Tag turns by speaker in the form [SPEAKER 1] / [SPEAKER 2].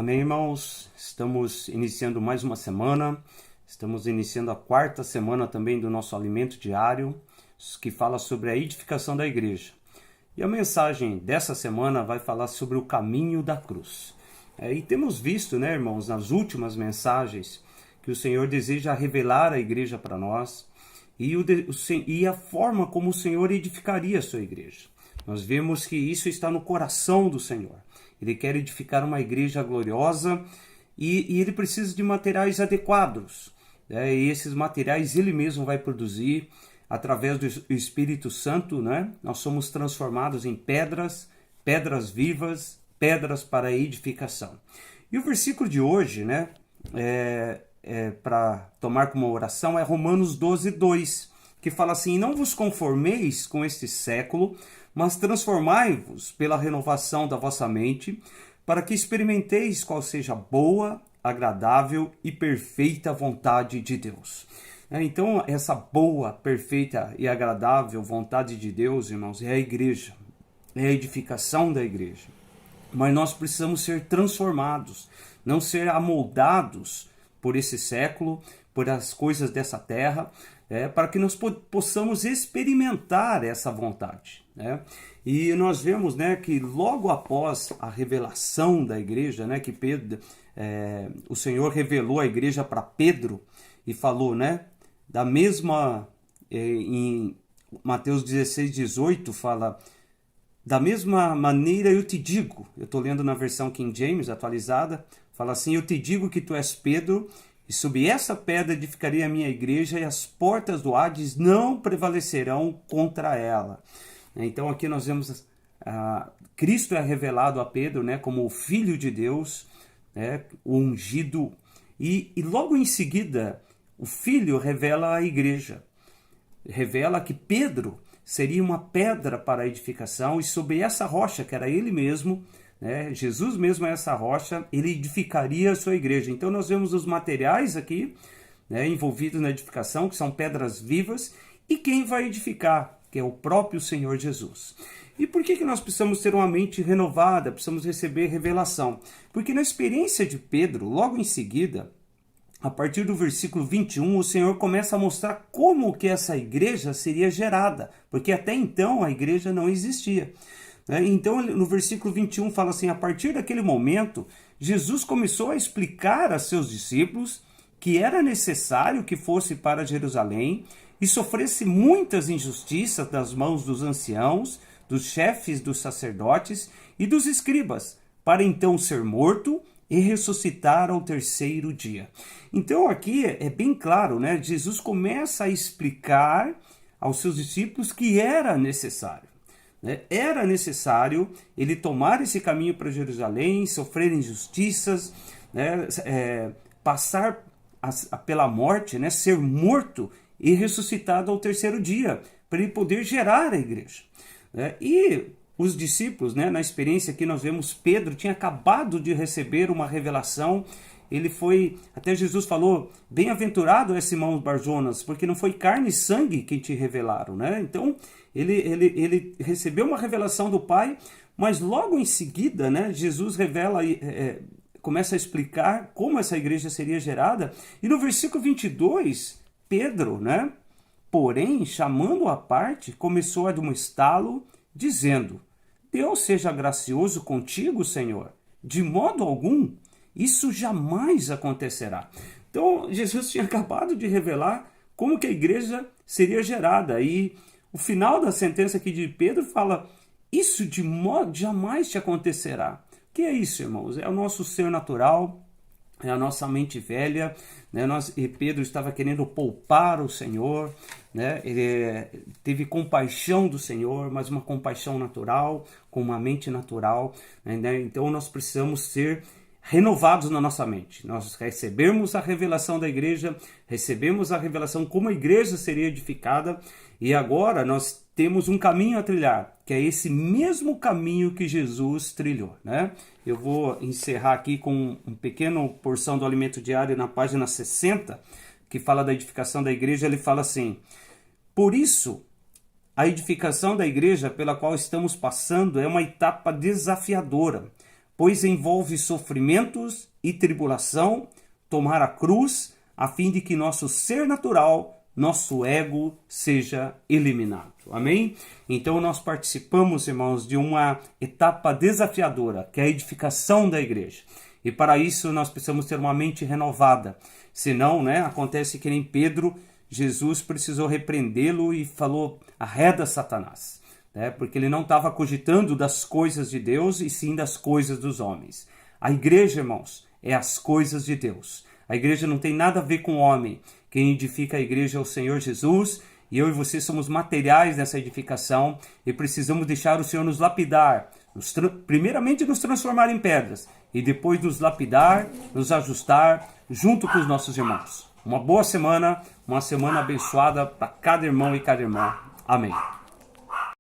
[SPEAKER 1] Amém, irmãos? Estamos iniciando mais uma semana, estamos iniciando a quarta semana também do nosso alimento diário, que fala sobre a edificação da igreja. E a mensagem dessa semana vai falar sobre o caminho da cruz. E temos visto, né, irmãos, nas últimas mensagens, que o Senhor deseja revelar a igreja para nós e a forma como o Senhor edificaria a sua igreja. Nós vemos que isso está no coração do Senhor. Ele quer edificar uma igreja gloriosa e ele precisa de materiais adequados. E esses materiais ele mesmo vai produzir através do Espírito Santo. Né? Nós somos transformados em pedras vivas, pedras para a edificação. E o versículo de hoje, né, para tomar como oração, é Romanos 12:2, que fala assim: não vos conformeis com este século, mas transformai-vos pela renovação da vossa mente, para que experimenteis qual seja a boa, agradável e perfeita vontade de Deus. Então, essa boa, perfeita e agradável vontade de Deus, irmãos, é a igreja, é a edificação da igreja. Mas nós precisamos ser transformados, não ser amoldados por esse século, por as coisas dessa terra, para que nós possamos experimentar essa vontade. E nós vemos, né, que logo após a revelação da igreja, né, que o Senhor revelou a igreja para Pedro e falou, né, da mesma, em Mateus 16:18 fala: da mesma maneira eu te digo, eu estou lendo na versão King James atualizada, fala assim: eu te digo que tu és Pedro, e sob essa pedra edificarei a minha igreja, e as portas do Hades não prevalecerão contra ela. Então aqui nós vemos Cristo é revelado a Pedro, né, como o Filho de Deus, né, o ungido, e logo em seguida o Filho revela a igreja, revela que Pedro seria uma pedra para a edificação, e sobre essa rocha, que era ele mesmo, né, Jesus mesmo é essa rocha, ele edificaria a sua igreja. Então nós vemos os materiais aqui, né, envolvidos na edificação, que são pedras vivas, e quem vai edificar, que é o próprio Senhor Jesus. E por que nós precisamos ter uma mente renovada, precisamos receber revelação? Porque na experiência de Pedro, logo em seguida, a partir do versículo 21, o Senhor começa a mostrar como que essa igreja seria gerada, porque até então a igreja não existia. Então, no versículo 21 fala assim: a partir daquele momento, Jesus começou a explicar a seus discípulos que era necessário que fosse para Jerusalém e sofresse muitas injustiças das mãos dos anciãos, dos chefes dos sacerdotes e dos escribas, para então ser morto e ressuscitar ao terceiro dia. Então aqui é bem claro, né? Jesus começa a explicar aos seus discípulos que era necessário. Era necessário ele tomar esse caminho para Jerusalém, sofrer injustiças, passar pela morte, né? Ser morto e ressuscitado ao terceiro dia, para ele poder gerar a igreja. E os discípulos, né, na experiência que nós vemos, Pedro tinha acabado de receber uma revelação. Ele foi, até Jesus falou: bem-aventurado é Simão Barjonas, porque não foi carne e sangue que te revelaram. Então ele recebeu uma revelação do Pai, mas logo em seguida, né, Jesus revela, começa a explicar como essa igreja seria gerada. E no versículo 22, Pedro, né, porém, chamando-o à parte, começou a admoestá-lo, dizendo: Deus seja gracioso contigo, Senhor. De modo algum, isso jamais acontecerá. Então, Jesus tinha acabado de revelar como que a igreja seria gerada. E o final da sentença aqui de Pedro fala: isso de modo jamais te acontecerá. O que é isso, irmãos? É o nosso ser natural, é a nossa mente velha, né? E Pedro estava querendo poupar o Senhor, né? Ele teve compaixão do Senhor, mas uma compaixão natural, com uma mente natural, né? Então nós precisamos ser renovados na nossa mente. Nós recebemos a revelação da igreja, recebemos a revelação como a igreja seria edificada, e agora nós temos um caminho a trilhar, que é esse mesmo caminho que Jesus trilhou, né? Eu vou encerrar aqui com uma pequena porção do alimento diário na página 60, que fala da edificação da igreja. Ele fala assim: por isso, a edificação da igreja pela qual estamos passando é uma etapa desafiadora, pois envolve sofrimentos e tribulação, tomar a cruz, a fim de que nosso ser natural, nosso ego, seja eliminado. Amém? Então nós participamos, irmãos, de uma etapa desafiadora, que é a edificação da igreja. E para isso nós precisamos ter uma mente renovada. Senão, acontece que nem Pedro, Jesus precisou repreendê-lo e falou, arreda Satanás. Porque ele não estava cogitando das coisas de Deus e sim das coisas dos homens. A igreja, irmãos, é as coisas de Deus. A igreja não tem nada a ver com o homem. Quem edifica a igreja é o Senhor Jesus, e eu e você somos materiais dessa edificação e precisamos deixar o Senhor nos lapidar, primeiramente nos transformar em pedras e depois nos lapidar, nos ajustar junto com os nossos irmãos. Uma boa semana, uma semana abençoada para cada irmão e cada irmã. Amém.